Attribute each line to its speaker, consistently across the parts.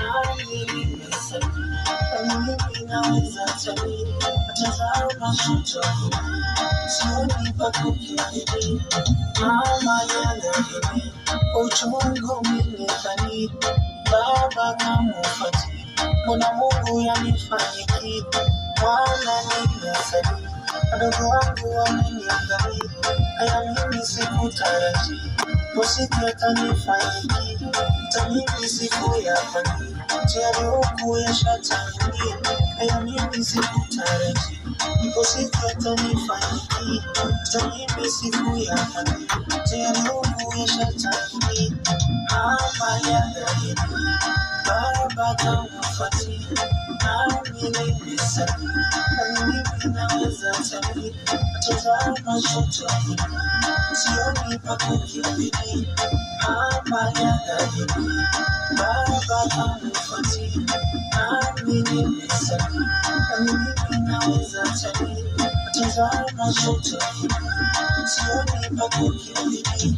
Speaker 1: nami nimesali, mimi naweza tani, natazama shoto, sioni pa kukimbilia, mama yanahini, uchungu minikani, baba kamufati, mbona Mungu yanifanikia, mwana nimesali, wadogo wangu wameniangalia, haya mimi sikutarajia, usiku yatanifanikia, mimi sikuyafanya, tayari huku yashatangulia, haya mimi sikutarajia, usiku yatanifanikia, mimi sikuyafanya, tayari huku yashatangulia, mama yanahini, baba kamufati, nami nimesali, mimi naweza tani, natazama shoto, sioni pa kukimbilia, mama yanahini, baba kamufati, nami nimesali, mimi naweza tani, natazama shoto, sioni pa kukimbilia,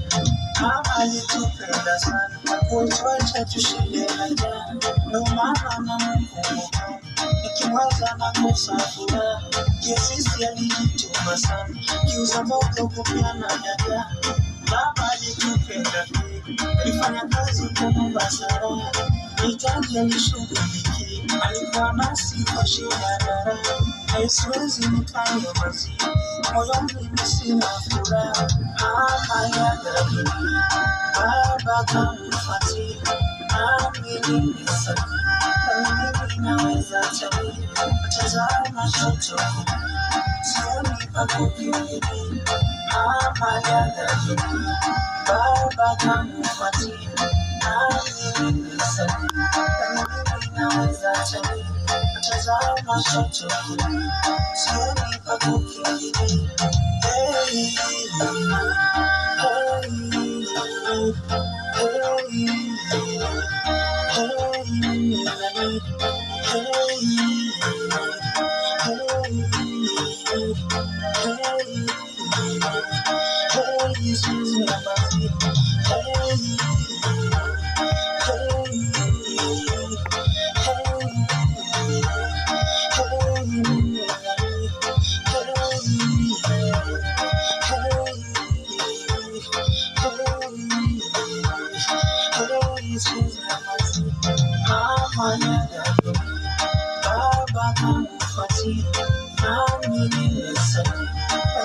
Speaker 1: mama alitupenda sana, hakutuacha tushinde na njaa, ndio maana namkumbuka, nikiwaza nakosa furaha, sisi alijituma sana, kiuza mboga kupeana dada, baba alitupenda kweli, alifanya kazi kwa Mombasa, mahitaji alishughulikia, alikuwa nasi kwa shida na raha, siwezi nikanyamazia, moyoni mimi sina furaha, mama yanahini, baba kamufati, nami nimesali, mimi naweza tani, natazama shoto, sioni pa kukimbilia, mama yanahini, baba kamufati, nami nimesali, mimi naweza tani, natazama shoto, sioni pa kukimbilia, hey, mama yanahini, baba kamufati, nami nimesali,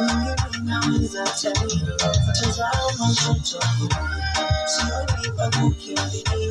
Speaker 1: mimi naweza tani, natazama shoto, sioni pa kukimbilia.